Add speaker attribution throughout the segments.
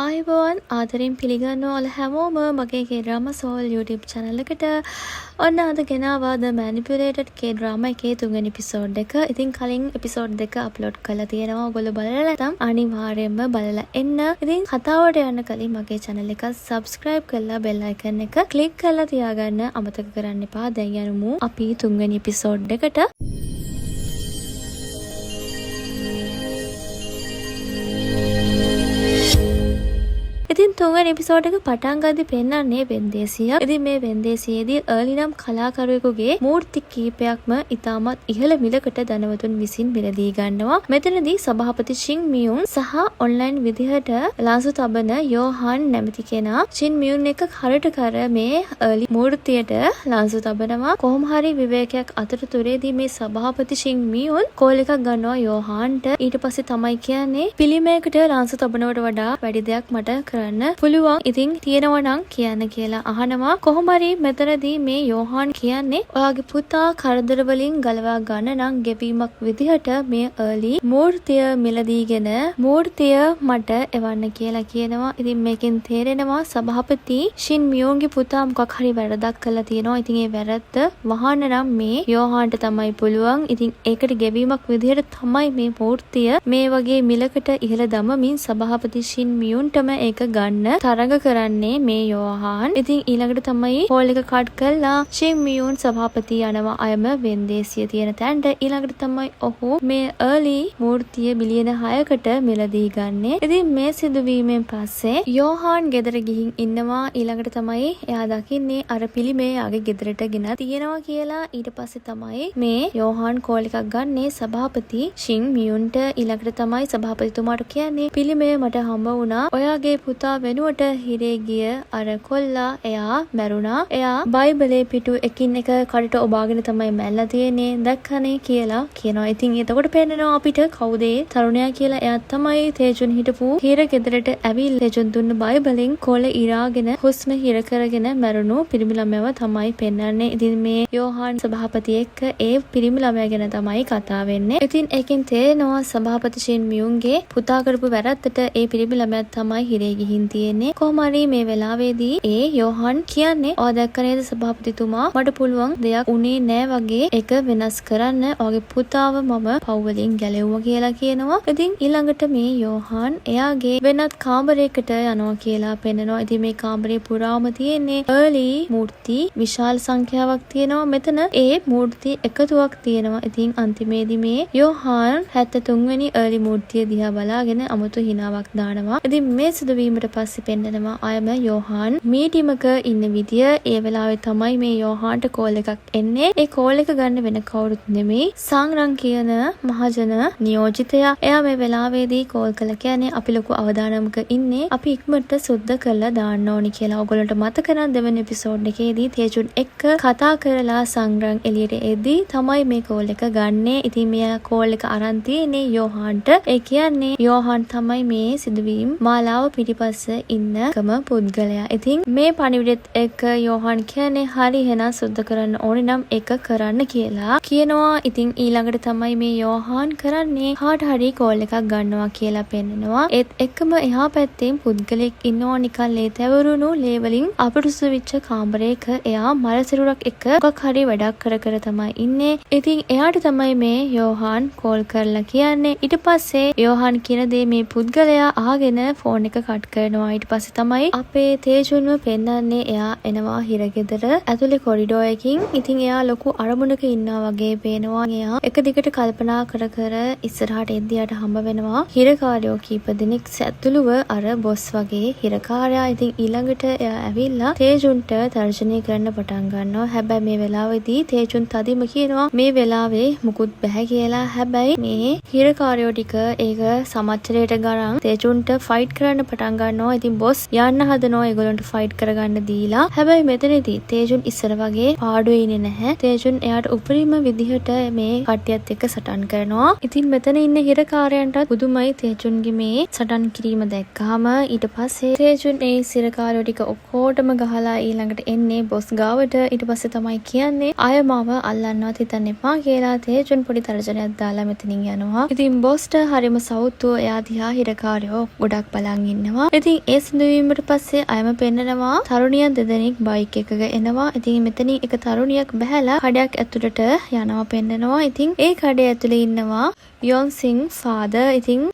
Speaker 1: ආයුබෝවන් ආදරෙන් පිළිගන්නවා ඔයාලා හැමෝම මගේ K-drama soul YouTube channel එකට. ඔන්න අද ගෙනාවා The Manipulated K-drama එකේ තුන්වෙනි episode එක. ඉතින් කලින් episode දෙක upload කරලා තියෙනවා. ඔයගොල්ලෝ බලලා නැත්නම් අනිවාර්යයෙන්ම බලලා එන්න. ඉතින් කතාවට යන්න කලින් මගේ channel එක subscribe කරලා bell icon එක click කරලා තියාගන්න අමතක කරන්න එපා. දැන් යමු අපි තුන්වෙනි episode එකට. ඉතින් තුන්වෙනි එපිසෝඩ් එක පටන් ගද්දි පෙන්නන්නේ වෙන්දේසියක්. ඉතින් මේ වෙන්දේසියේදී early නම් කලාකරුවෙකුගේ මූර්ති කීපයක්ම ඉතාමත් ඉහළ මිලකට ධනවතුන් විසින් මිලදී ගන්නවා. මෙතනදී සභාපති ෂින් මියුන් සහ ඔන්ලයින් විදිහට ලාසු තබන යෝහාන් නැමැති කෙනා ෂින් මියුන් එක කරට කර මේ early මූර්තියට ලාසු තබනවා. කොහොම හරි විවේකයක් අතරතුරේදී මේ සභාපති ෂින් මියුන් කෝල් එකක් ගන්නවා යෝහාන්ට. ඊට පස්සේ තමයි කියන්නේ පිළිමයකට ලාසු තබනවට වඩා වැඩි දෙයක් මට කරන්න පුළුවන්. ඉතින් තියෙනවා නම් කියන්න කියලා අහනවා. කොහොම හරි මෙතනදී මේ යෝහාන් කියන්නේ ඔයාගේ පුතා කරදර වලින් ගලවා ගන්න නම් ගෙවීමක් විදිහට මේ early මූර්තිය මිලදීගෙන මූර්තිය මට එවන්න කියලා කියනවා. ඉතින් මේකෙන් තේරෙනවා සභාපති ෂින් මියෝන්ගේ පුතා මොකක් හරි වැරදක් කළා තියෙනවා. ඉතින් ඒ වැරද්ද වහන්න නම් මේ යෝහාන්ට තමයි පුළුවන්. ඉතින් ඒකට ගෙවීමක් විදිහට තමයි මේ මූර්තිය මේ වගේ මිලකට ඉහළ දමමින් සභාපති ෂින් මියුන්ටම ඒක ගන්න තරඟ කරන්නේ මේ යෝහාන්. ඉතින් ඊළඟට තමයි හෝල් එක කට් කරලා ෂින් මියුන් සභාපති යනවා අයම වෙන්දේසිය තියෙන තැනට. ඊළඟට තමයි ඔහු මේ early මූර්තිය බිලියන 6කට මිලදී ගන්නේ. ඉතින් මේ සිදුවීමෙන් පස්සේ යෝහාන් ගෙදර ගිහින් ඉන්නවා. ඊළඟට තමයි එයා දකින්නේ අර පිළිමේ යාගේ ගෙදරට ගෙන තියෙනවා කියලා. ඊට පස්සේ තමයි මේ යෝහාන් කෝල් එකක් ගන්නේ සභාපති ෂින් මියුන්ට. ඊළඟට තමයි සභාපතිතුමාට කියන්නේ පිළිමය මට හම්බ වුණා. ඔයාගේ පුතා වෙනුවට හිරේ ගිය අර කොල්ලා එයා මැරුණා. එයා බයිබලේ පිටු එකින් එක කඩට ඔබාගෙන තමයි මැල්ලා තියෙන්නේ දැක්කනේ කියලා කියනවා. ඉතින් එතකොට පේනවා අපිට කවුද තරුණයා කියලා. එයා තමයි තේජුන් හිටපු හිර ගෙදරට ඇවිල්ලා තේජුන් දුන්න බයිබලෙන් කොළ ඉරාගෙන හුස්ම හිර කරගෙන මැරුණු පිරිමි ළමයව තමයි පෙන්වන්නේ. ඉතින් මේ යෝහාන් සභාපති එක්ක ඒ පිරිමි ළමයා ගැන තමයි කතා වෙන්නේ. ඉතින් ඒකෙන් තේරෙනවා සභාපති ෂින් මියුන්ගේ පුතා කරපු වැරද්දට ඒ පිරිමි ළමයා තමයි හිරේ ගිහින් තියෙන්නේ. කොහොම හරි මේ වෙලාවේදී ඒ යෝහාන් කියන්නේ ඔයා දැක්ක නේද සභාපතිතුමා මට පුළුවන් දෙයක් උනේ නෑ වගේ එක වෙනස් කරන්න. ඔයාගේ පුතාව මම පව් වලින් ගැලෙව්වා කියලා කියනවා. ඉතින් ඊළඟට මේ යෝහාන් එයාගේ වෙනත් කාමරයකට යනවා කියලා පෙන්නනවා. ඉතින් මේ කාමරේ පුරාම තියෙන්නේ early මූර්ති විශාල සංඛ්‍යාවක් තියෙනවා. මෙතන ඒ මූර්ති එකතුවක් තියෙනවා. ඉතින් අන්තිමේදී මේ යෝහාන් 73 වෙනි early මූර්තිය දිහා බලාගෙන අමුතු හිනාවක් දානවා. ඉතින් මේ සිදුවීමට පස්සේ පෙන්නනවා අයම යෝහාන් මීටිමක ඉන්න විදිය. ඒ වෙලාවේ තමයි මේ යෝහාන්ට කෝල් එකක් එන්නේ. ඒ කෝල් එක ගන්න වෙන කවුරුත් නෙමෙයි සංරං කියන මහජන නියෝජිතයා. එයා මේ වෙලාවේදී කෝල් කළා කියන්නේ අපි ලොකු අවදානමක ඉන්නේ. අපි ඉක්මනට සුද්ධ කරලා දාන්න ඕනි කියලා. ඔයගොල්ලන්ට මතක නම් දෙවෙනි එපිසෝඩ් එකේදී තේජුන් එක්ක කතා කරලා සංරං එළියට එද්දී තමයි මේ කෝල් එක ගන්නෙ. ඉතින් මෙයා කෝල් එක අරන් තියෙන්නේ යෝහාන්ට. ඒ කියන්නේ යෝහාන් තමයි මේ සිදුවීම් මාලාව පිටිපස්ස ඉන්නකම පුද්ගලයා. ඉතින් මේ පණිවිඩෙත් එක්ක යෝහාන් කියන්නේ හරි එහෙනම් සුද්ධ කරන්න ඕනේ නම් ඒක කරන්න කියලා කියනවා. ඉතින් ඊළඟට තමයි මේ යෝහාන් කරන්නේ කාට හරි කෝල් එකක් ගන්නවා කියලා පෙන්නනවා. ඒත් එක්කම එහා පැත්තෙන් පුද්ගලෙක් ඉන්නවා නිකන් ලේ තැවරුණු ලේ වලින් අපිරිසුදු වෙච්ච කාමරයක. එයා මල සිරුරක් එක්ක මොකක් හරි වැඩක් කර කර තමයි ඉන්නේ. ඉතින් එයාට තමයි මේ යෝහාන් කෝල් කරලා කියන්නේ. ඊට පස්සේ යෝහාන් කියන දේ මේ පුද්ගලයා අහගෙන ෆෝන් එක කට් කරනවා. ඊට පස්සේ තමයි අපේ තේජුන්ව පෙන්නන්නේ එයා එනවා හිරගෙදර ඇතුලේ කොරිඩෝ එකකින්. ඉතින් එයා ලොකු අරමුණක ඉන්නවා වගේ පේනවා. එයා එක දිගට කල්පනා කර කර ඉස්සරහට එද්දියට හම්බ වෙනවා හිරකාරයෝ කීප දෙනෙක් ඇතුළුව අර බොස් වගේ හිරකාරයා. ඉතින් ඊළඟට එයා ඇවිල්ලා තේජුන්ට තර්ජනය කරන්න පටන් ගන්නවා. හැබැයි මේ වෙලාවේදී තේජුන් තදින්ම කියනවා මේ වෙලාවේ මුකුත් බෑ කියලා. හැබැයි මේ හිරකාරයෝ ටික ඒක සමච්චරයට ගරන් තේජුන්ට ෆයිට් කරන්න පටන් ගන්නවා. ඉතින් බොස් යන්න හදනවා ඒගොල්ලන්ට ෆයිට් කරගන්න දීලා. හැබැයි මෙතනදී තේජුන් ඉස්සර වගේ පාඩුවේ ඉන්නේ නැහැ. තේජුන් එයාට උපරිම විදිහට මේ කට්ටියත් එක්ක සටන් කරනවා. ඉතින් මෙතන ඉන්න හිරකාරයන්ට පුදුමයි තේජුන්ගේ මේ සටන් කිරීම දැක්කහම. ඊට පස්සේ තේජුන් ඒ සිරකාරයෝ ටික ඔක්කොටම ගහලා ඊළඟට එන්නේ බොස් ගාවට. ඊට පස්සේ තමයි කියන්නේ අයමාව අල්ලන්නවත් හිතන්න එපා කියලා. තේජුන් පොඩි තර්ජනයක් දාලා මෙතනින් යනවා. ඉතින් බොස්ට හරිම සෞතුව එයා දිහා හිරකාරයෝ ගොඩක් බලන් ඉන්නවා. ඉතින් ඒ සිදුවීමට පස්සේ අයම පෙන්නනවා තරුණියන් දෙදෙනෙක් බයික් එකක එනවා. ඉතින් මෙතනින් එක තරුණියක් බැහැලා කඩයක් ඇතුළට යනවා පෙන්නනවා. ඉතින් ඒ කඩේ ඇතුලේ ඉන්නවා යොන්සින් ෆාදර්. ඉතින්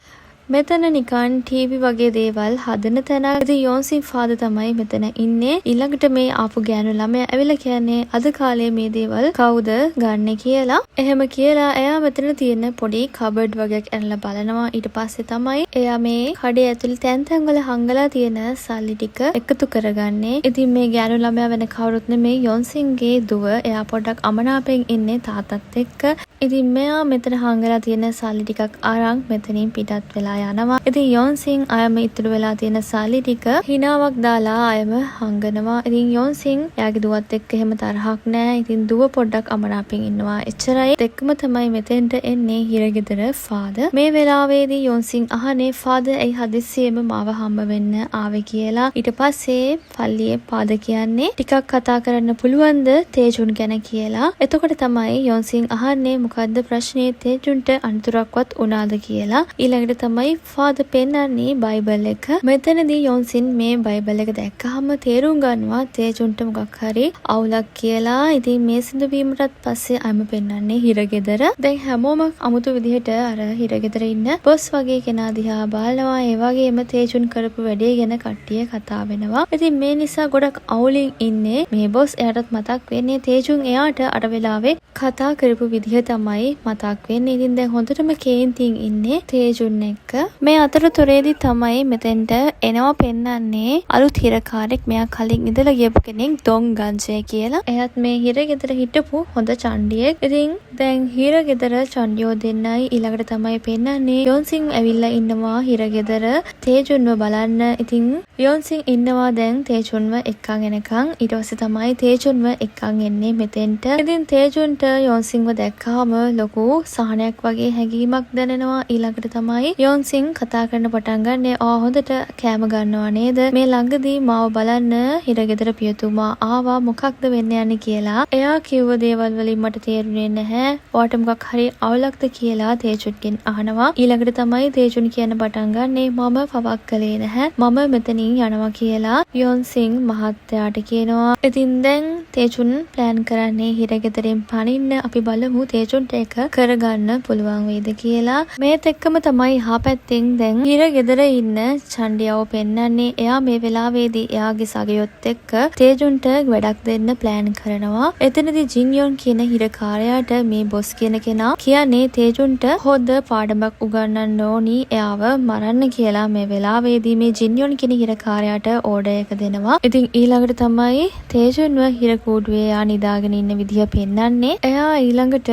Speaker 1: මෙතන නිකන් ටීවී වගේ දේවල් හදන තැන. ඉතින් යොන්සින් ෆාදර් තමයි මෙතන ඉන්නේ. ඊළඟට මේ ආපු ගෑනු ළමයා ඇවිල්ලා කියන්නේ අද කාලේ මේ දේවල් කවුද ගන්නෙ කියලා. එහෙම කියලා එයා මෙතන තියෙන පොඩි කබඩ් වගේක් ඇනලා බලනවා. ඊට පස්සේ තමයි එයා මේ කඩේ ඇතුලේ තැන් තැන් වල හංගලා තියෙන සල්ලි ටික එකතු කරගන්නේ. ඉතින් මේ ගෑනු ළමයා වෙන කවුරුත් නෙමෙයි යොන්සින්ගේ දුව. එයා පොඩ්ඩක් අමනාපෙන් ඉන්නේ තාත්තත් එක්ක. ඉතින් මෙයා මෙතන හංගලා තියෙන සල්ලි ටිකක් අරන් මෙතනින් පිටත් වෙලා යනවා. ඉතින් යොන්සින් අයම ඉතුරු වෙලා තියෙන සල්ලි ටික හිනාවක් දාලා අයම හංගනවා. ඉතින් යොන්සින් එයාගේ දුවත් එක්ක එහෙම තරහක් නැහැ. ඉතින් දුව පොඩ්ඩක් අමනාපෙන් ඉන්නවා. එච්චරයි. දෙකම තමයි මෙතෙන්ට එන්නේ හිරගෙදර ෆාදර්. මේ වෙලාවේදී යොන්සින් අහන්නේ ෆාදර් ඇයි හදිස්සියෙම මාව හම්බ වෙන්න ආවේ කියලා. ඊට පස්සේ පල්ලියේ පාද කියන්නේ ටිකක් කතා කරන්න පුළුවන්ද තේජුන් ගැන කියලා. එතකොට තමයි යොන්සින් අහන්නේ මොකද්ද ප්‍රශ්නේ තේජුන්ට අනතුරක්වත් වුණාද කියලා. ඊළඟට තමයි ෆාදර් පෙන්නන්නේ බයිබල් එක. මෙතනදී යොන්සින් මේ බයිබල් එක දැක්කහම තේරුම් ගන්නවා තේජුන්ට මොකක් හරි අවුලක් කියලා. ඉතින් මේ සිදුවීමටත් පස්සේ අයම පෙන්නන්නේ හිරගෙදර. දැන් හැමෝම අමුතු විදිහට අර හිරගෙදර ඉන්න බොස් වගේ කෙනා දිහා බලනවා. ඒ වගේම තේජුන් කරපු වැඩේ ගැන කට්ටිය කතා වෙනවා. ඉතින් මේ නිසා ගොඩක් අවුලින් ඉන්නේ මේ බොස්. එයාටත් මතක් වෙන්නේ තේජුන් එයාට අර වෙලාවේ කතා කරපු විදිහ තමයි මතක් වෙන්නේ. ඉතින් දැන් හොඳටම කේන්තියෙන් ඉන්නේ තේජුන් එක්ක. මේ අතරතුරේදී තමයි මෙතෙන්ට එනවා පෙන්නන්නේ අලුත් හිරකාරෙක්. මෙයා කලින් ඉඳලා ගියපු කෙනෙක් ඩොන් ගංජේ කියලා. එයාත් මේ හිරගෙදර හිටපු හොඳ චණ්ඩියෙක්. ඉතින් දැන් හිරගෙදර චණ්ඩියෝ දෙන්නයි ඊළඟට තමයි පෙන්නන්නේ යොන්සින් ඇවිල්ලා ඉන්නවා හිරගෙදර තේජුන්ව බලන්න. ඉතින් යොන්සින් ඉන්නවා දැන් තේජුන්ව එක්කන් එනකන්. ඊට පස්සේ තමයි තේජුන්ව එක්කන් එන්නේ මෙතෙන්ට. ඉතින් තේජුන්ට යොන්සින්ව දැක්කහම ලොකු සහනයක් වගේ හැඟීමක් දැනෙනවා. ඊළඟට තමයි යොන්සින් කතා කරන්න පටන් ගන්නේ. හොඳට කෑම ගන්නවා නේද? මේ ළඟදී මාව බලන්න හිරගෙදර පියතුමා ආවා. මොකක්ද වෙන්න යන්නේ කියලා. එයා කිව්ව දේවල් වලින් මට තේරුනේ නැහැ. ඔයාට මොකක් හරි අවුලක්ද කියලා තේජුන්ගෙන් අහනවා. ඊළඟට තමයි තේජුන් කියන්න පටන් ගන්නේ මම පවක් කළේ නැහැ. මම මෙතනින් යනවා කියලා යොන්සින් මහත්තයාට කියනවා. ඉතින් දැන් තේජුන් ප්ලෑන් කරන්නේ හිරගෙදරින් පනින්න. අපි බලමු තේජුන්ට ඒක කරගන්න පුළුවන් වේද කියලා. මේත් එක්කම තමයි පැත්තෙන් දැන් හිරගෙදර ඉන්න චණ්ඩියව පෙන්නන්නේ. එයා මේ වෙලාවේදී එයාගේ සගයොත් එක්ක තේජුන්ට වැඩක් දෙන්න ප්ලෑන් කරනවා. එතනදී ජින්යොන් කියන හිරකාරයාට මේ බොස් කියන කෙනා කියන්නේ තේජුන්ට හොඳ පාඩමක් උගන්වන්න ඕනි එයාව මරන්න කියලා. මේ වෙලාවේදී මේ ජින්යොන් කියන හිරකාරයාට ඕඩර් එක දෙනවා. ඉතින් ඊළඟට තමයි තේජුන්ව හිරකූඩුවේ එයා නිදාගෙන ඉන්න විදිහ පෙන්නන්නේ. එයා ඊළඟට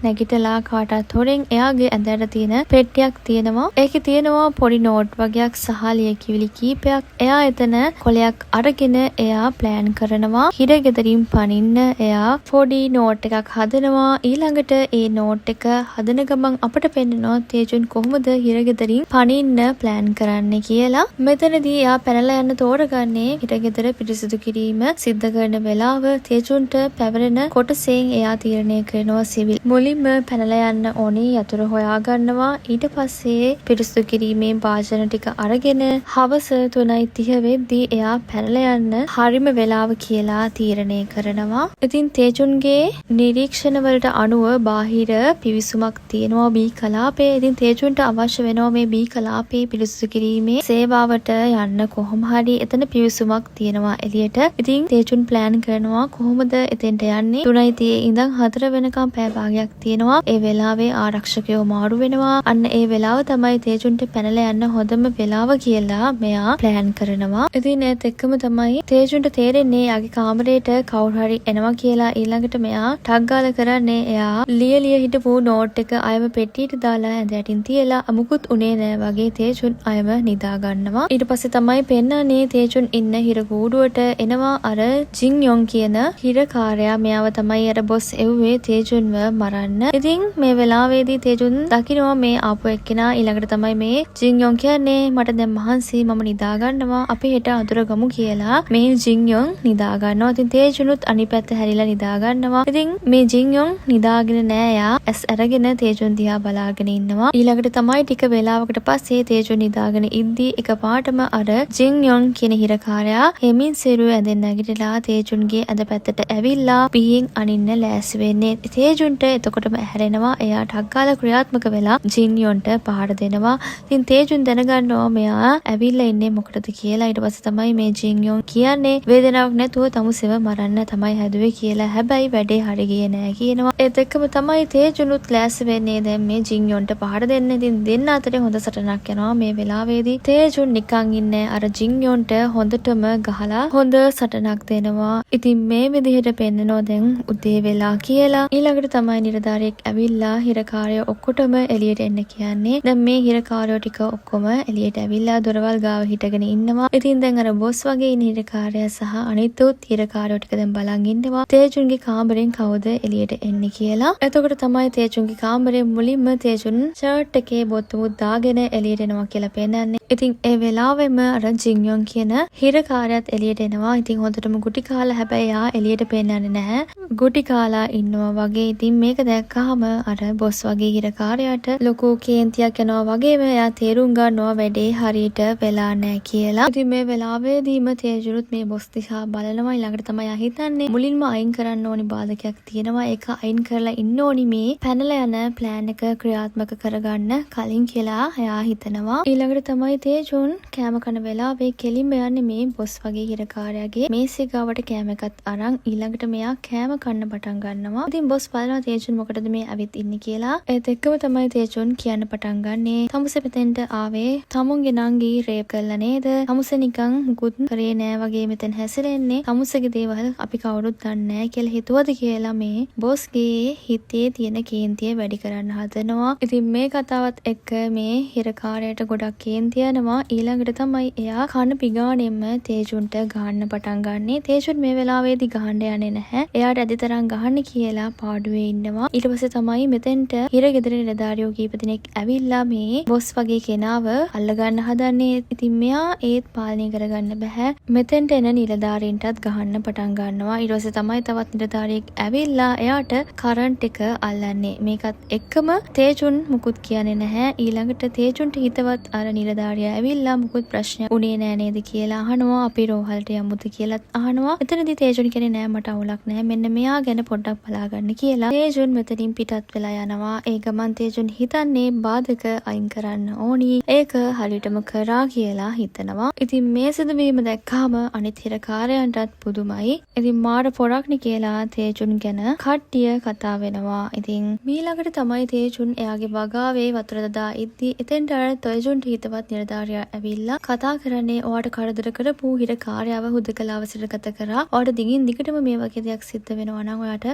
Speaker 1: නැගිටලා කාටත් හොරෙන් එයාගේ ඇඳට තියෙන පෙට්ටියක් තියෙනවා. ඒකේ තියෙනවා පොඩි නෝට් වගේක් සහ ලියකියවිලි කීපයක්. එයා එතන කොලයක් අරගෙන එයා ප්ලෑන් කරනවා හිරගෙදරින් පනින්න. එයා පොඩි නෝට් එකක් හදනවා. ඊළඟට ඒ නෝට් එක හදන ගමන් අපට පෙන්නනවා තේජුන් කොහොමද හිරගෙදරින් පනින්න ප්ලෑන් කරන්නේ කියලා. මෙතනදී එයා පැනලා යන්න තෝරගන්නේ හිරගෙදර පිරිසිදු කිරීම සිද්ධ කරන වෙලාව. තේජුන්ට පැවරෙන කොටසෙන් එයා තීරණය කරනවා සිවිල් මුලින්ම පැනලා යන්න ඕනේ යතුර හොයා ගන්නවා. ඊට පස්සේ පිරිසිදු කිරීමේ භාජන ටික අරගෙන හවස 3:30 වෙද්දී එයා පැනලා යන්න හරිම වෙලාව කියලා තීරණය කරනවා. ඉතින් තේජුන්ගේ නිරීක්ෂණ වලට අනුව බාහිර පිවිසුමක් තියෙනවා බී කලාපේ. ඉතින් තේජුන්ට අවශ්‍ය වෙනවා මේ බී කලාපේ පිරිසිදු කිරීමේ සේවාවට යන්න කොහොම හරි එතන පිවිසුමක් තියෙනවා එළියට. ඉතින් තේජුන් ප්ලෑන් කරනවා කොහොමද එතෙන්ට යන්නේ. 3:30 ඉඳන් 4 වෙනකම් පැය භාගයක් තියෙනවා. ඒ වෙලාවේ ආරක්ෂකයෝ මාරු වෙනවා. අන්න ඒ වෙලාව තමයි තේජුන්ට පැනලා යන්න හොඳම වෙලාව කියලා මෙයා ප්ලෑන් කරනවා. ඉතින් ඒත් එක්කම තමයි තේජුන්ට තේරෙන්නේ යාගේ කාමරේට කවුරු හරි එනවා කියලා. ඊළඟට මෙයා ටග් ගාලා කරන්නේ එයා ලියලිය හිටපු නෝට් එක අයම පෙට්ටියට දාලා ඇඳ යටින් තියලා අමුකුත් උනේ නෑ වගේ තේජුන් අයම නිදා ගන්නවා. ඊට පස්සේ තමයි පෙන්නන්නේ තේජුන් ඉන්න හිර කූඩුවට එනවා අර ජින් යොන් කියන හිරකාරයා. මෙයාව තමයි අර බොස් එව්වේ තේජුන්ව මරන්න ගන්න. ඉතින් මේ වෙලාවේදී තේජුන් දකිනවා මේ ආපු එක්කෙනා ඊළඟට තමයි මේ ජින්යොන් කියන්නේ මට දැන් මහන්සි මම නිදා ගන්නවා අපි හෙට අඳුර ගමු කියලා මේ ජින්යොන් නිදා ගන්නවා. ඉතින් තේජුනුත් අනිත් පැත්ත හැරිලා නිදා ගන්නවා. ඉතින් මේ ජින්යොන් නිදාගෙන නෑ යා ඇස් අරගෙන තේජුන් දිහා බලාගෙන ඉන්නවා. ඊළඟට තමයි ටික වෙලාවකට පස්සේ තේජුන් නිදාගෙන ඉද්දී එකපාරටම අර ජින්යොන් කියන හිරකාරයා හෙමින් සිරුව ඇඳෙන් නැගිටලා තේජුන්ගේ ඇඳ පැත්තට ඇවිල්ලා පිහින් අනින්න ලෑස්ති වෙන්නේ. තේජුන්ට එතකොටම ඇහැරෙනවා. එයාට අක්කාල ක්‍රියාත්මක වෙලා ජින්යොන්ට පහර දෙනවා. ඉතින් තේජුන් දැනගන්නවා මෙයා ඇවිල්ලා ඉන්නේ මොකටද කියලා. ඊට පස්සේ තමයි මේ ජින්යොන් කියන්නේ වේදනාවක් නැතුව තමුසෙව මරන්න තමයි හැදුවේ කියලා. හැබැයි වැඩේ හරි ගියේ නෑ කියනවා. ඒත් එක්කම තමයි තේජුනුත් ලෑස්ති වෙන්නේ දැන් මේ ජින්යොන්ට පහර දෙන්න. ඉතින් දෙන්න අතරේ හොඳ සටනක් යනවා මේ වෙලාවේදී. තේජුන් නිකන් ඉන්නේ අර ජින්යොන්ට හොඳටම ගහලා හොඳ සටනක් දෙනවා. ඉතින් මේ විදිහට පෙන්නනෝ දැන් උදේ වෙලා කියලා. ඊළඟට තමයි නිලධාරියෙක් ඇවිල්ලා හිරකාරයෝ ඔක්කොටම එළියට එන්න කියන්නේ. දැන් මේ හිරකාරයෝ ටික ඔක්කොම එළියට ඇවිල්ලා දොරවල් ගාව හිටගෙන ඉන්නවා. ඉතින් දැන් අර බොස් වගේ ඉන්න හිරකාරයා සහ අනිත් හිරකාරයෝ ටික දැන් බලන් ඉන්නවා තේජුන්ගේ කාමරෙන් කවුද එළියට එන්නේ කියලා. එතකොට තමයි තේජුන්ගේ කාමරේ මුලින්ම තේජුන් ෂර්ට් එකේ බොත්තමුත් දාගෙන එළියට එනවා කියලා පෙන්නන්නේ. ඉතින් ඒ වෙලාවෙම අර ජින්යොන් කියන හිරකාරයාත් එළියට එනවා. ඉතින් හොඳටම ගුටි කාලා හැබැයි යා එළියට පෙන්නන්නේ නැහැ. ගුටි කාලා ඉන්නවා වගේ. ඉතින් මේක දැක්කහම අර බොස් වගේ හිරකාරයාට ලොකු කේන්තියක් යනවා වගේම එයා තේරුම් ගන්නවා වැඩේ හරියට වෙලා නැහැ කියලා. ඉතින් මේ වෙලාවේදීම තේජුනුත් මේ බොස් දිහා බලනවා. ඊළඟට තමයි එයා හිතන්නේ මුලින්ම අයින් කරන්න ඕනි බාධකයක් තියෙනවා. ඒක අයින් කරලා ඉන්න ඕනි මේ පැනලා යන ප්ලෑන් එක ක්‍රියාත්මක කරගන්න කලින් කියලා එයා හිතනවා. ඊළඟට තමයි තේජුන් කෑම කන වෙලාවේ කෙලින්ම යන්නේ මේ බොස් වගේ හිරකාරයාගේ මේසෙ ගාවට කෑම එකත් අරන් ඊළඟට මෙයා කෑම කන්න පටන් ගන්නවා. ඉතින් බොස් බලනවා තේජුන් මොකටද මේ ඇවිත් ඉන්නේ කියලා. ඒත් එක්කම තමයි තේජුන් කියන්න පටන් ගන්නේ තමුසේ මෙතෙන්ට ආවේ තමුන්ගේ නංගි රේප් කළා නේද? තමුසේ නිකන් මුකුත් කරේ නෑ වගේ මෙතෙන් හැසිරෙන්නේ. තමුසේගේ දේවල් අපි කවුරුත් දන්නේ නෑ කියලා හිතුවද කියලා මේ බොස්ගේ හිතේ තියෙන කේන්තිය වැඩි කරන්න හදනවා. ඉතින් මේ කතාවත් එක්ක මේ හිරකාරයට ගොඩක් කේන්ති යනවා. ඊළඟට තමයි එයා කන පිගානෙම තේජුන්ට ගහන්න පටන් ගන්නේ. තේජුන් මේ වෙලාවේදී ගහන්න යන්නේ නැහැ. එයාට ඇදිතරම් ගහන්න කියලා පාඩුවේ ඉන්නවා. ඊට පස්සේ තමයි මෙතෙන්ට හිරගෙදර නිලධාරියෝ කීප දෙනෙක් ඇවිල්ලා මේ බොස් වගේ කෙනාව අල්ලගන්න හදන්නේ. ඉතින් මෙයා ඒත් පාලනය කරගන්න බෑ. මෙතෙන්ට එන නිලධාරීන්ටත් ගහන්න පටන් ගන්නවා. ඊට පස්සේ තමයි තවත් නිලධාරියෙක් ඇවිල්ලා එයාට කරන්ට් එක අල්ලන්නේ. මේකත් එක්කම තේජුන් මුකුත් කියන්නේ නැහැ. ඊළඟට තේජුන්ට හිතවත් අර නිලධාරියා ඇවිල්ලා මුකුත් ප්‍රශ්නයක් උනේ නෑ නේද කියලා අහනවා. අපි රෝහලට යමුද කියලාත් අහනවා. එතනදී තේජුන් කියන්නේ නෑ මට අවුලක් නෑ. මෙන්න මෙයා ගැන පොඩ්ඩක් බලාගන්න කියලා. තේජුන් මෙතනින් පිටත් වෙලා යනවා. ඒ ගමන් තේජුන් හිතන්නේ බාධක අයින් කරන්න ඕනි. ඒක හරියටම කරා කියලා හිතනවා. ඉතින් මේ සිදුවීම දැක්කාම අනිත් හිරකාරයන්ටත් පුදුමයි. ඉතින් මාර පොරක්නි කියලා තේජුන් ගැන කට්ටිය කතා වෙනවා. ඉතින් මීළඟට තමයි තේජුන් එයාගේ වගාවේ වතුර දදා ඉද්දි එතෙන්ට අර තේජුන්ට හිතවත් නිලධාරියා ඇවිල්ලා කතා කරන්නේ ඔයාට කරදර කරපු හිරකාරයව හුදකලාව සිරගත කරා. ඔයාට දිගින් දිගටම මේ වගේ දෙයක් සිද්ධ වෙනවා නම් ඔයාට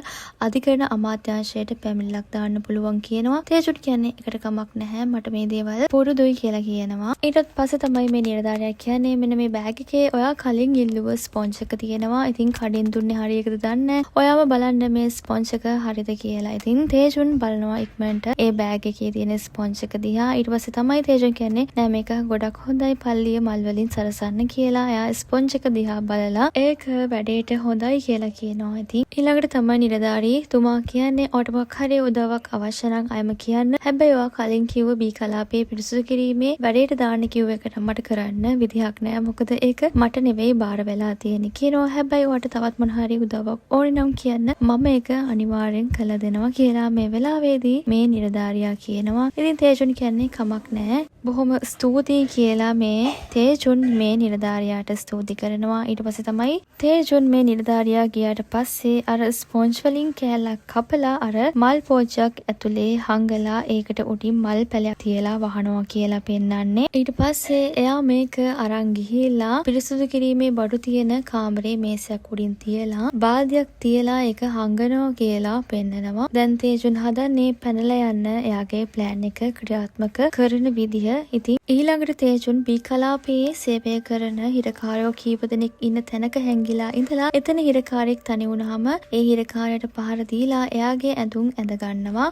Speaker 1: අධිකරණ අමාත්‍යාංශයට පැමිණිල්ලක් දාන්න පුළුවන් කියනවා. තේජුන් කියන්නේ එකට කමක් නැහැ මට මේ දේවල් පුරුදුයි කියලා කියනවා. ඊටත් පස්සේ තමයි මේ නිලධාරියා කියන්නේ මෙන්න මේ බෑග් එකේ ඔයා කලින් ඉල්ලුව ස්පොන්ජ් එක තියෙනවා. ඉතින් කඩෙන් දුන්නේ හරියටද දන්නේ. ඔයාම බලන්න මේ ස්පොන්ජ් එක හරිද කියලා. ඉතින් තේජුන් බලනවා ඉක්මනට ඒ බෑග් එකේ තියෙන ස්පොන්ජ් එක දිහා. ඊට පස්සේ තමයි තේජුන් කියන්නේ නෑ මේක ගොඩක් හොඳයි පල්ලිය මල් වලින් සරසන්න කියලා. එයා ස්පොන්ජ් එක දිහා බලලා ඒක වැඩේට හොඳයි කියලා කියනවා. ඉතින් ඊළඟට තමයි නිලධාරී තුමා කියන්නේ ඔයාට මොකක් හරි උදව්වක් අවශ්‍ය නම් අයම කියන්න. හැබැයි ඔයා කලින් කිව්ව බී කලාපේ පිරිසුදු කිරීමේ වැඩේට දාන්න කිව්ව එකට මට කරන්න විදිහක් නෑ. මොකද ඒක මට නෙවෙයි බාර වෙලා තියෙන්නේ කියනවා. හැබැයි ඔයාට තවත් මොන හරි උදව්වක් ඕනේ නම් කියන්න මම ඒක අනිවාර්යෙන් කළ දෙනවා කියලා මේ වෙලාවේදී මේ නිලධාරියා කියනවා. ඉතින් තේජුන් කියන්නේ කමක් නෑ. බොහොම ස්තුතියි කියලා මේ තේජුන් මේ නිලධාරියාට ස්තුති කරනවා. ඊට පස්සේ තමයි තේජුන් මේ නිලධාරියා ගියාට පස්සේ අර ස්පොන්ජ් වලින් කෑල්ලක් කපලා අර මල් පෝච්චක් ඇතුලේ හංගලා ඒකට උඩින් මල් පැලයක් තියලා වහනවා කියලා පෙන්නන්නේ. ඊට පස්සේ එයා මේක අරන් ගිහිල්ලා පිරිසුදු කිරීමේ බඩු තියෙන කාමරේ මේසයක් උඩින් තියලා බාල්දියක් තියලා ඒක හංගනවා කියලා පෙන්නනවා. දැන් තේජුන් හදන්නේ පැනලා යන්න එයාගේ ප්ලෑන් එක ක්‍රියාත්මක කරන විදිහ. ඉතින් ඊළඟට තේජුන් බී කලාපයේ සේවය කරන හිරකාරයෝ කීප දෙනෙක් ඉන්න තැනක හැංගිලා ඉඳලා එතන හිරකාරයෙක් තනි වුණාම ඒ හිරකාරයට පහර දීලා එයාගේ ඇඳුම් ඇඳ ගන්නවා.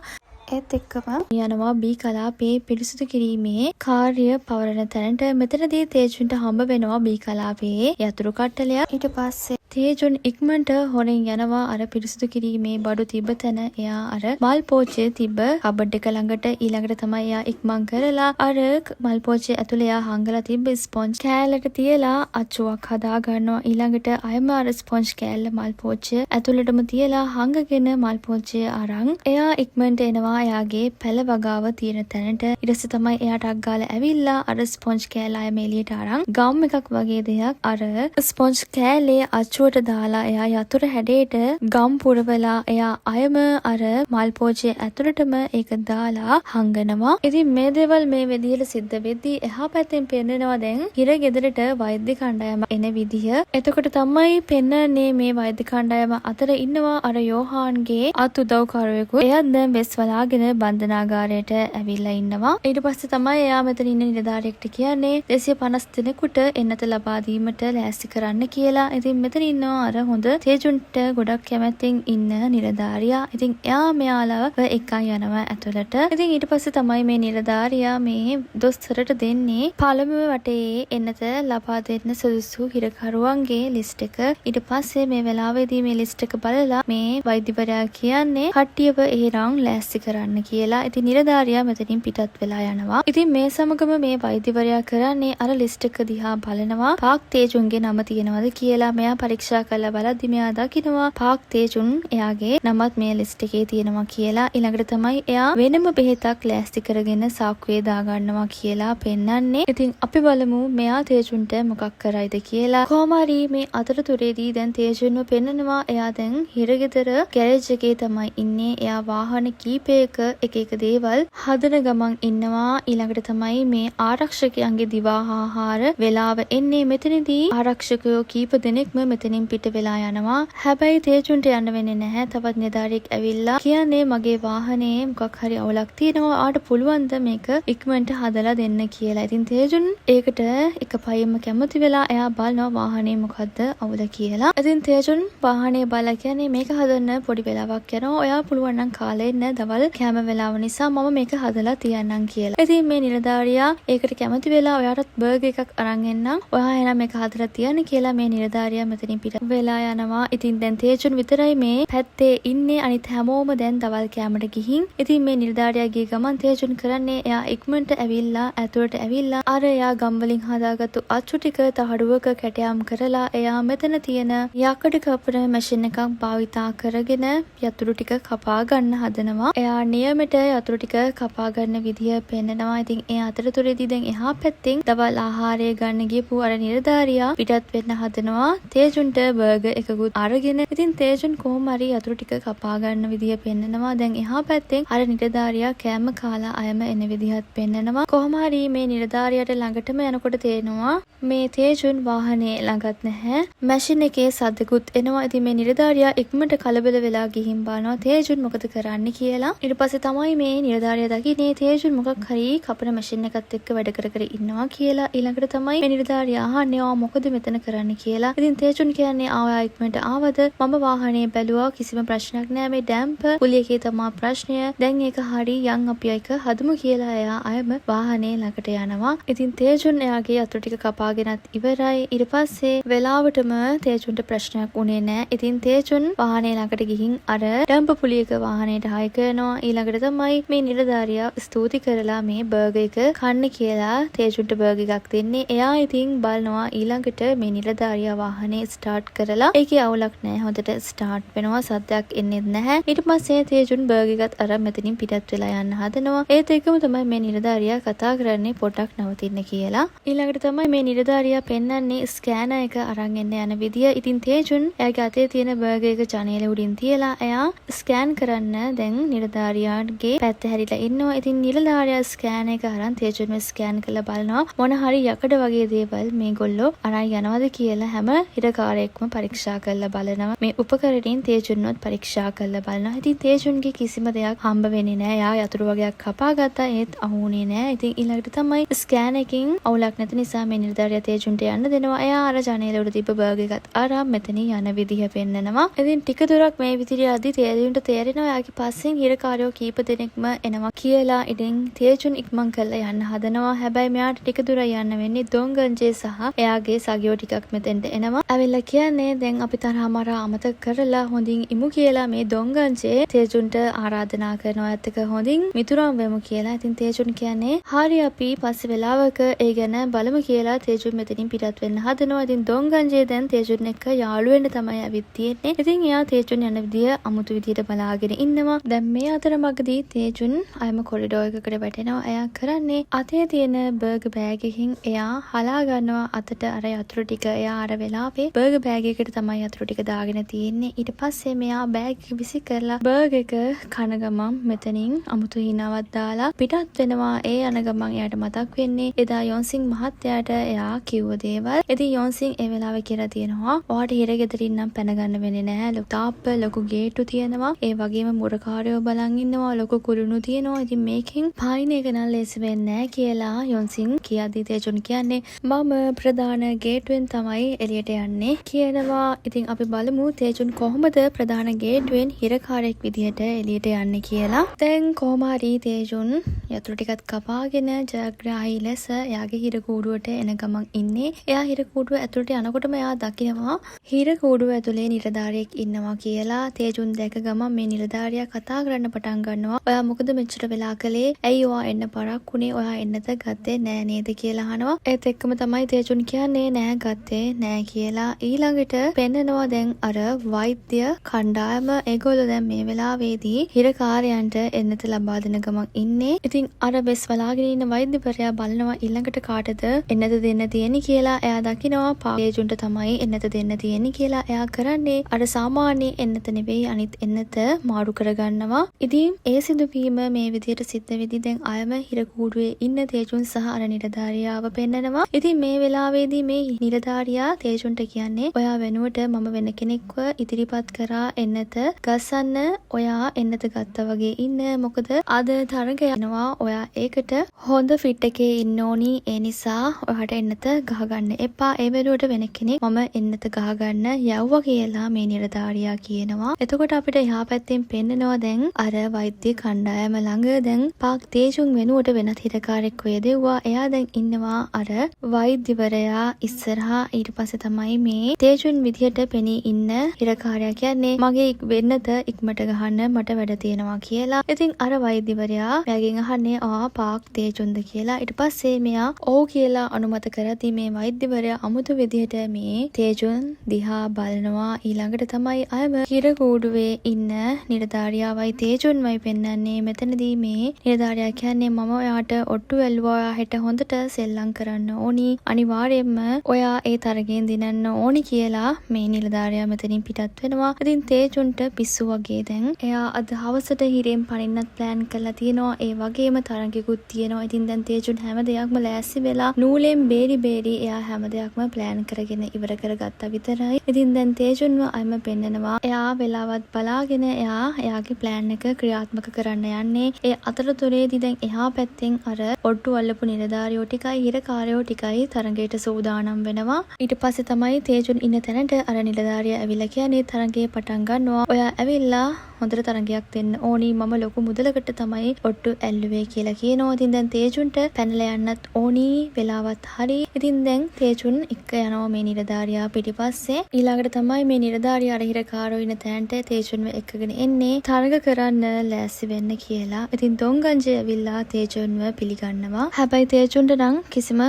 Speaker 1: ඒත් එක්කම යනවා බී කලාපේ පිරිසිදු කිරීමේ කාර්ය පවරන තැනට. මෙතනදී තේජුන්ට හම්බ වෙනවා බී කලාපේ යතුරු කට්ටලයක්. ඊට පස්සේ තේජුන් ඉක්මනට හොරෙන් යනවා අර පිරිසිදු කිරීමේ බඩු තිබ්බ තැන. එයා අර මල් පෝච්චිය තිබ්බ කබඩ් එක ළඟට ඊළඟට තමයි එයා ඉක්මන් කරලා අර මල් පෝච්චිය ඇතුලේ එයා හංගලා තිබ්බ ස්පොන්ජ් කෑල්ලට තියලා අච්චුවක් හදා ගන්නවා. ඊළඟට අයම අර ස්පොන්ජ් කෑල්ල මල් පෝච්චිය ඇතුළටම තියලා හංගගෙන මල් පෝච්චිය අරන් එයා ඉක්මනට එනවා එයාගේ පැල වගාව තියෙන තැනට. ඊට පස්සේ තමයි එයාට අග්ගාලා ඇවිල්ලා අර ස්පොන්ජ් කෑල්ල අයම එළියට අරන් ගම් එකක් වගේ දෙයක් අර ස්පොන්ජ් කෑල්ලේ අච්චුවට දාලා එයා යතුරු හැඩයට ගම් පුරවලා එයා අයම අර මල් පෝච්චිය ඇතුළටම ඒක දාලා හංගනවා. ඉතින් මේ දේවල් මේ විදිහට සිද්ධ වෙද්දී එහා පැත්තෙන් පෙන්නනවා දැන් හිර ගෙදරට වෛද්‍ය කණ්ඩායම එන විදිහ. එතකොට තමයි පෙන්නන්නේ මේ වෛද්‍ය කණ්ඩායම අතර ඉන්නවා අර යෝහාන්ගේ අත් උදව්කරුවෙකු. එයාත් දැන් වෙස් වලාගෙන බන්ධනාගාරයට ඇවිල්ලා ඉන්නවා. ඊට පස්සේ තමයි එයා මෙතන ඉන්න නිලධාරියෙක්ට කියන්නේ 250 දිනකට එන්නත ලබා දීමට ලෑස්ති කරන්න කියලා. ඉතින් මෙතන ඉන්නවා අර හොඳ තේජුන්ට ගොඩක් කැමැත්තෙන් ඉන්න නිලධාරියා. ඉතින් එයා මෙයාලව එක්කන් යනවා ඇතුළට. ඉතින් ඊට පස්සේ තමයි මේ නිලධාරියා මේ දොස්තරට දෙන්නේ පළමුව වටේ එන්නත ලබා දෙන්න සුදුසු හිරකරුවන්ගේ ලිස්ට් එක. ඊට පස්සේ මේ වෙලාවේදී මේ ලිස්ට් එක බලලා මේ වෛද්‍යවරයා කියන්නේ කට්ටියව එහෙනම් ලෑස්ති කරන්න කියලා. ඉතින් නිලධාරියා මෙතනින් පිටත් වෙලා යනවා. ඉතින් මේ සමගම මේ වෛද්‍යවරයා කරන්නේ අර ලිස්ට් එක දිහා බලනවා පාක් තේජුන්ගේ නම තියෙනවද කියලා. මෙයා පරීක්ෂා කරලා බලද්දි මෙයා දකිනවා පාක් තේජුන් එයාගේ නමත් මේ ලිස්ට් එකේ තියෙනවා කියලා. ඊළඟට තමයි එයා වෙනම බෙහෙතක් ලෑස්ති කරගෙන සාක්කුවේ දාගන්නවා කියලා පෙන්වන්නේ. ඉතින් අපි බලමු මෙයා තේජුන්ට මොකක් කරයිද කියලා. කොහොම හරි මේ අතරතුරේදී දැන් තේජුන්ව පෙන්නනවා එයා දැන් හිරගෙදර ගෑරේජ් එකේ තමයි ඉන්නේ. එයා වාහන කීපයක එක එක දේවල් හදන ගමන් ඉන්නවා. ඊළඟට තමයි මේ ආරක්ෂකයන්ගේ දිවාහාර වෙලාව එන්නේ. මෙතනදී ආරක්ෂකයෝ කීප දෙනෙක්ම මෙතනින් පිට වෙලා යනවා. හැබැයි තේජුන්ට යන්න වෙන්නේ නැහැ. තවත් නිලධාරියෙක් ඇවිල්ලා කියන්නේ මගේ වාහනේ මොකක් හරි අවුලක් තියෙනවා. ආට පුළුවන් ද මේක ඉක්මනට හදලා දෙන්න කියලා. ඉතින් තේජුන් ඒකට එක පයින්ම කැමති වෙලා එයා බලනවා වාහනේ මොකද්ද අවුල කියලා. ඉතින් තේජුන් වාහනේ බලලා කියන්නේ මේක හදන්න පොඩි වෙලාවක් යනවා. ඔයා පුළුවන් නම් කාලේ ඉන්න දවල් කැම වෙලාව නිසා මම මේක හදලා තියන්නම් කියලා. ඉතින් මේ නිලධාරියා ඒකට කැමති වෙලා ඔයාටත් බර්ගර් එකක් අරන් එන්නම්. ඔයා එහෙනම් මේක හදලා තියන්න කියලා මේ නිලධාරියා මෙතනින් පිට වෙලා යනවා. ඉතින් දැන් තේජුන් විතරයි මේ පැත්තේ ඉන්නේ. අනිත් හැමෝම දැන් දවල් කෑමට ගිහින්. ඉතින් මේ නිලධාරියා ගිය ගමන් තේජුන් කරන්නේ එයා ඉක්මනට ඇවිල්ලා ඇතුළට ඇවිල්ලා අර එයා ගම් වලින් හදාගත්තු අච්චු ටික තහඩුවක කැටයම් කරලා එයා මෙතන තියෙන යකඩ කපන මැෂින් එකක් භාවිතා කරගෙන යතුරු ටික කපා ගන්න හදනවා. එයා නියමෙට යතුරු ටික කපා ගන්න විදිය පෙන්නනවා. ඉතින් ඒ අතරතුරේදී දැන් එහා පැත්තෙන් දවල් ආහාරය ගන්න ගියපු අර නිලධාරියා පිටත් වෙන්න හදනවා. තේජුන්ට බර්ගර් එකකුත් අරගෙන. ඉතින් තේජුන් කොහොම හරි යතුරු ටික කපා ගන්න විදිය පෙන්නනවා. දැන් එහා පැත්තෙන් අර නිලධාරියා කෑම කාලා අයම එන විදිහත් පෙන්නනවා. කොහොම හරි මේ නිලධාරියාට ළඟටම යනකොට තේනවා මේ තේජුන් වාහනේ ළඟත් නැහැ. මැෂින් එකේ සද්දකුත් එනවා. ඉතින් මේ නිලධාරියා ඉක්මනට කලබල වෙලා ගිහින් බලනවා තේජුන් මොකද කරන්නේ කියලා. ඊට පස්සේ තමයි මේ නිලධාරියා දකින්නේ තේජුන් මොකක් හරි කපන මැෂින් එකත් එක්ක වැඩ කර කර ඉන්නවා කියලා. ඊළඟට තමයි මේ නිලධාරියා අහන්නේ "ඔයා මොකද මෙතන කරන්නේ?" කියලා. ඉතින් තේජුන් කියන්නේ "ආවා ඉක්මනට ආවද? මම වාහනේ බැලුවා කිසිම ප්‍රශ්නයක් නෑ. මේ ඩැම්ප් පුලියකේ තමයි ප්‍රශ්නය. දැන් ඒක හරි යන් අපි එක හදමු" කියලා එයා අයම වාහනේ ළඟට යනවා. ඉතින් තේජුන් එයාගේ අතු ටික කපාගෙනත් ඉවරයි. ඊට පස්සේ වෙලාවටම තේජුන්ට ප්‍රශ්නයක් උනේ නෑ. ඉතින් තේජුන් වාහනේ ළඟට ගිහින් අර ඩැම්ප් පුලියක වාහනේට හයි කරනවා. ඊළඟට තමයි මේ නිලධාරියා ස්තුති කරලා මේ බර්ගර් එක කන්න කියලා තේජුන්ට බර්ගර් එකක් දෙන්නේ. එයා ඉතින් බලනවා ඊළඟට මේ නිලධාරියා වාහනේ ස්ටාර්ට් කරලා ඒකේ අවුලක් නෑ. හොඳට ස්ටාර්ට් වෙනවා. සද්දයක් එන්නේ නැහැ. ඊට පස්සේ තේජුන් බර්ගර් එකත් අර මෙතනින් පිටත් වෙලා යන්න හදනවා. ඒත් ඒකම තමයි මේ නිලධාරියා කතා කරන්නේ පොඩ්ඩක් නවතින්න කියලා. ඊළඟට තමයි මේ නිලධාරියා පෙන්වන්නේ ස්කෑනර් එක අරන් එන්න යන විදිය. ඉතින් තේජුන් එයාගේ අතේ තියෙන බර්ගර් එක ජනේලෙ උඩින් තියලා එයා ස්කෑන් කරන්න දැන් නිලධාරියාගේ පැත්ත හැරිලා ඉන්නවා. ඉතින් නිලධාරියා ස්කෑනර් එක අරන් තේජුන්ව ස්කෑන් කරලා බලනවා මොන හරි යකඩ වගේ දේවල් මේගොල්ලෝ අරන් යනවද කියලා හැම හිරකාර හිරකාරයෙක්ම පරීක්ෂා කරලා බලනවා. මේ උපකරණයෙන් තේජුන්වත් පරීක්ෂා කරලා බලනවා. ඉතින් තේජුන්ගේ කිසිම දෙයක් හම්බ වෙන්නේ නැහැ. එයා යතුරු වගේක් කපා ගත්තා ඒත් අහුුනේ නැහැ. ඉතින් ඊළඟට තමයි ස්කෑන් එකකින් අවුලක් නැති නිසා මේ නිලධාරියා තේජුන්ට යන්න දෙනවා. එයා අර ජනේල උඩ තිබ්බ බර්ගර් එකත් අරන් මෙතනින් යන විදිහ පෙන්නනවා. ඉතින් ටික දුරක් මේ විදිහට යද්දි තේජුන්ට තේරෙනවා එයාගේ පස්සෙන් හිරකාරයෝ කීප දෙනෙක්ම එනවා කියලා. ඉතින් තේජුන් ඉක්මන් කරලා යන්න හදනවා. හැබැයි මෙයාට ටික දුර යන්න වෙන්නේ දොංගන්ජේ සහ එයාගේ සගයෝ ටිකක් මෙතෙන්ට එනවා. ඇවිල්ලා කියන්නේ දැන් අපි තරහමරා අමතක කරලා හොඳින් ඉමු කියලා මේ දොංගන්ජේ තේජුන්ට ආරාධනා කරනවා. ඇත්තක හොඳින් මිතුරම් වෙමු කියලා. ඉතින් තේජුන් කියන්නේ හරි අපි පස්සේ වෙලාවක ඒ ගැන බලමු කියලා තේජුන් මෙතනින් පිටත් වෙන්න හදනවා. ඉතින් දොංගන්ජේ දැන් තේජුන් එක්ක යාළු වෙන්න තමයි ඇවිත් තියෙන්නේ. ඉතින් එයා තේජුන් යන විදිය අමුතු විදියට බලාගෙන ඉන්නවා. දැන් මේ අතරමඟදී තේජුන් අයම කොරිඩෝ එකකට වැටෙනවා. එයා කරන්නේ අතේ තියෙන බර්ගර් බෑග් එකකින් එයා හලා ගන්නවා අතට අර යතුරු ටික. එයා අර වෙලාවේ බර්ගර් බෑග් එකට තමයි යතුරු ටික දාගෙන තියෙන්නේ. ඊට පස්සේ මෙයා බෑග් එක විසි කරලා බර්ගර් එක කන ගමන් මෙතනින් අමුතු හිනාවක් දාලා පිටත් වෙනවා. ඒ යන ගමන් එයාට මතක් වෙන්නේ එදා යොන්සින් මහත්තයාට එයා කිව්ව දේවල්. ඉතින් යොන්සින් ඒ වෙලාවේ කියලා තියෙනවා ඔයාට හිර ගෙදරින් නම් පැන ගන්න වෙන්නේ නැහැ. ලොකු තාප්ප ලොකු ගේට්ටු තියෙනවා. ඒ වගේම මුරකාරයෝ බලන් ඉන්නවා. ලොකු කුළුණු තියෙනවා. ඉතින් මේකෙන් පායින් එක නම් ලේසි වෙන්නේ නැහැ කියලා යොන්සින් කියද්දි තේජුන් කියන්නේ මම ප්‍රධාන ගේට්ටුවෙන් තමයි එළියට යන්නේ කියනවා. ඉතින් අපි බලමු තේජුන් කොහොමද ප්‍රධාන ගේට්ටුවෙන් හිරකාරයෙක් විදිහට එළියට යන්නේ කියලා. දැන් කොහොම හරි තේජුන් යතුරු ටිකත් කපාගෙන ජයග්‍රාහී ලෙස එයාගේ හිර කූඩුවට එන ගමන් ඉන්නේ. එයා හිර කූඩුව ඇතුළට යනකොටම එයා දකිනවා හිර කූඩුව ඇතුලේ නිලධාරියෙක් ඉන්නවා කියලා. තේජුන් දැක ගමන් මේ නිලධාරියා කතා කරන්න පටන් ගන්නවා. ඔයා මොකද මෙච්චර වෙලා කළේ? ඇයි ඔයා එන්න පරක් වුණේ? ඔයා එන්නත ගත්තේ නෑ නේද කියලා අහනවා. ඒත් එක්කම තමයි තේජුන් කියන්නේ නෑ ගත්තේ නෑ කියලා. ඊළඟට පෙන්නනවා දැන් අර වෛද්‍ය කණ්ඩායම ඒගොල්ලෝ දැන් මේ වෙලාවේදී හිරකාරයන්ට එන්නත ලබා දෙන ගමන් ඉන්නේ. ඉතින් අර බෙස් බලාගෙන ඉන්න වෛද්‍යවරයා බලනවා ඊළඟට කාටද එන්නත දෙන්න තියෙන්නේ කියලා. එයා දකිනවා තේජුන්ට තමයි එන්නත දෙන්න තියෙන්නේ කියලා. එයා කරන්නේ අර සාමාන්‍ය එන්නත නෙවෙයි අනිත් එන්නත මාරු කරගන්නවා. ඉතින් ඒ සිදුවීම මේ විදිහට සිද්ධ වෙදී දැන් අයම හිර කූඩුවේ ඉන්න තේජුන් සහ අර නිලධාරියාව පෙන්නනවා. ඉතින් මේ වෙලාවේදී මේ නිලධාරියා තේජුන්ට කියන්නේ ඔයා වෙනුවට මම වෙන කෙනෙක්ව ඉදිරිපත් කරා එන්නත ගස්සන්න ඔයා එන්නත ගත්තා වගේ ඉන්න. මොකද අද තරග යනවා. ඔයා ඒකට හොඳ ෆිට් එකේ ඉන්න ඕනි. ඒ නිසා ඔයාට එන්නත ගහගන්න එපා. ඒ වෙනුවට වෙන කෙනෙක් මම එන්නත ගහගන්න යවුවා කියලා මේ නිලධාරියා කියනවා. එතකොට අපිට එහා පැත්තෙන් පෙන්නනවා දැන් අර වෛද්‍ය කණ්ඩායම ළඟ දැන් පාක් තේජුන් වෙනුවට වෙනත් හිරකාරෙක් යදෙව්වා. එයා දැන් ඉන්නවා අර වෛද්‍යවරයා ඉස්සරහා. ඊට පස්සේ තමයි මේ තේජුන් විදිහට පෙනී ඉන්න හිරකාරයා කියන්නේ මගේ වෙන්නත ඉක්මට ගහන්න මට වැඩ තියෙනවා කියලා. ඉතින් අර වෛද්‍යවරයා එයාගෙන් අහන්නේ පාක් තේජුන්ද කියලා. ඊට පස්සේ මෙයා ඔව් කියලා අනුමත කරද්දී මේ වෛද්‍යවරයා අමුතු විදිහට මේ තේජුන් දිහා බලනවා. ඊළඟට තමයි අයම හිර කූඩුවේ ඉන්න නිලධාරියාවයි තේජුන්වයි පෙන්වන්නේ. මෙතනදී මේ නිලධාරියා කියන්නේ මම ඔයාට ඔට්ටු වැල්ලුවා. ඔයා හෙට හොඳට සෙල්ලම් කරන්න ඕනි. අනිවාර්යයෙන්ම ඔයා ඒ තරගෙන් දිනන්න ඕනි කියලා මේ නිලධාරියා මෙතනින් පිටත් වෙනවා. ඉතින් තේජුන්ට පිස්සු වගේ දැන් එයා අද හවසට හිරෙන් පනින්නත් ප්ලෑන් කරලා තියෙනවා. ඒ වගේම තරගෙකුත් තියෙනවා. ඉතින් දැන් තේජුන් හැම දෙයක්ම ලෑස්ති වෙලා නූලෙන් බේරි එයා හැම දෙයක්ම ප්ලෑන් කරගෙන ඉවර කරගත්තා විතරයි. ඉතින් දැන් තේජුන්ව අයම පෙන්නනවා. එයා වෙලාවත් බලාගෙන එයාගේ ප්ලෑන් එක ක්‍රියාත්මක කරන්න යන්නේ. ඒ අතරතුරේදී දැන් එහා පැත්තෙන් අර ඔට්ටු අල්ලපු නිලධාරියෝ ටිකයි හිරකාරයෝ ටිකයි තරගයට සූදානම් වෙනවා. ඊට පස්සේ තමයි තේජුන් ඉන්න තැනට අර නිලධාරියා ඇවිල්ලා කියන්නේ තරගය පටන් ගන්නවා. ඔයා ඇවිල්ලා හොඳට තරගයක් දෙන්න ඕනි. මම ලොකු මුදලකට තමයි ඔට්ටු ඇල්ලුවේ කියලා කියනවා. ඉතින් දැන් තේජුන්ට පැනලා යන්නත් ඕනි වෙලාවත් හරි. ඉතින් දැන් තේජුන් එක්ක යනවා මේ නිලධාරියා පිටිපස්සේ. ඊළඟට තමයි මේ නිලධාරියා අර හිරකාරෝ ඉන්න තැනට තේජුන්ව එක්කගෙන එන්නේ තරග කරන්න ලෑස්ති වෙන්න කියලා. ඉතින් දොංගන්ජේ ඇවිල්ලා තේජුන්ව පිළිගන්නවා. හැබැයි තේජුන්ට නම් කිසිම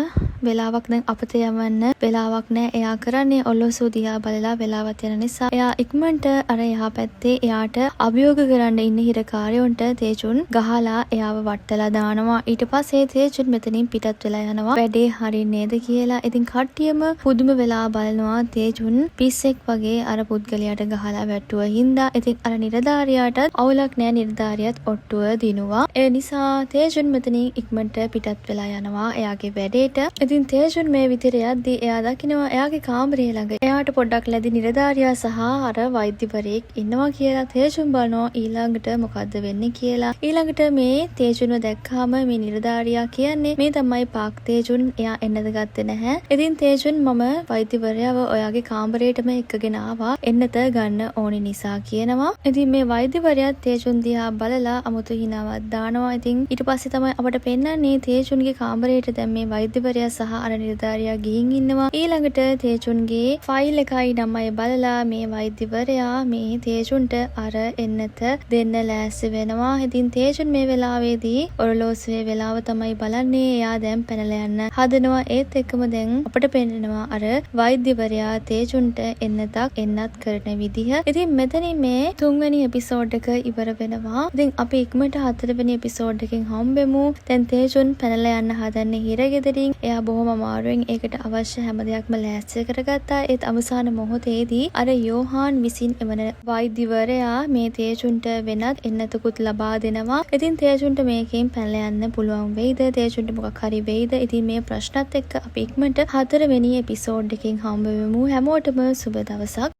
Speaker 1: වෙලාවක් දැන් අපත යවන්න වෙලාවක් නැහැ. එයා කරන්නේ ඔල්ලොසු දිහා බලලා වෙලාවත් යන නිසා එයා ඉක්මනට අර එහා පැත්තේ එයාට අභියෝග කරන්න ඉන්න හිරකාරයොන්ට තේජුන් ගහලා එයාව වට්ටලා දානවා. ඊට පස්සේ තේජුන් මෙතනින් පිටත් වෙලා යනවා. වැඩේ හරින්නේ නේද කියලා. ඉතින් කට්ටියම පුදුම වෙලා බලනවා තේජුන් පිස්සෙක් වගේ අර පුද්ගලයාට ගහලා වැට්ටුව හින්දා. ඉතින් අර නිලධාරියාටත් අවුලක් නෑ, නිලධාරියත් ඔට්ටුව දිනුවා. ඒ නිසා තේජුන් මෙතනින් ඉක්මනට පිටත් වෙලා යනවා එයාගේ වැඩේට. ඉතින් තේජුන් මේ විදිහට යද්දී එයා දකිනවා එයාගේ කාමරය ළඟ එයාට පොඩ්ඩක් ලැබි නිලධාරියා සහ අර වෛද්‍යවරයෙක් ඉන්නවා කියලා. තේජුන් බලනවා ඊළඟට මොකද්ද වෙන්නේ කියලා. ඊළඟට මේ තේජුන්ව දැක්කාම මේ නිලධාරියා කියන්නේ මේ තමයි පාක් තේජුන්, එයා එන්නද ගත්තේ නැහැ. ඉතින් තේජුන් මම වෛද්‍යවරයාව ඔයාගේ කාමරයටම එක්කගෙන ආවා, එන්නත ගන්න ඕනි නිසා කියනවා. ඉතින් මේ වෛද්‍යවරයා තේජුන් දිහා බලලා අමුතු හිනාවක් දානවා. ඉතින් ඊට පස්සේ තමයි අපට පෙන්වන්නේ තේජුන්ගේ කාමරයට දැන් මේ වෛද්‍යවරයා සහ අර නිලධාරියා ගිහින් ඉන්නවා. ඊළඟට තේජුන්ගේ ෆයිල් එකයි නමයි බලලා මේ වෛද්‍යවරයා මේ තේජුන්ට අර එන්නත දෙන්න ලෑස්ති වෙනවා. ඉතින් තේජුන් මේ වෙලාවේදී ඔරලෝසුවේ වෙලාව තමයි බලන්නේ. එයා දැන් පැනලා යන්න හදනවා. ඒත් එක්කම දැන් අපට පෙන්නනවා අර වෛද්‍යවරයා තේජුන්ට එන්නතක් එන්නත් කරන විදිහ. ඉතින් මෙතනින් මේ 3 වෙනි එපිසෝඩ් එක ඉවර වෙනවා. ඉතින් අපි ඉක්මනට 4 වෙනි එපිසෝඩ් එකෙන් හම්බෙමු. දැන් තේජුන් පැනලා යන්න හදන්නේ හිරගෙදරින්. එයා බොහොම අමාරුවෙන් ඒකට අවශ්‍ය හැම දෙයක්ම ලෑස්ති කරගත්තා. ඒත් අවසාන මොහොතේදී අර යෝහාන් විසින් එවන වෛද්‍යවරයා මේ තේජුන්ට වෙනත් එන්නතකුත් ලබා දෙනවා. ඉතින් තේජුන්ට මේකෙන් පැනලා යන්න පුළුවන් වෙයිද? තේජුන්ට මොකක් හරි වෙයිද? ඉතින් මේ ප්‍රශ්නත් එක්ක අපි ඉක්මනට 4 වෙනි එපිසෝඩ් එකෙන් හම්බ වෙමු. හැමෝටම සුබ දවසක්.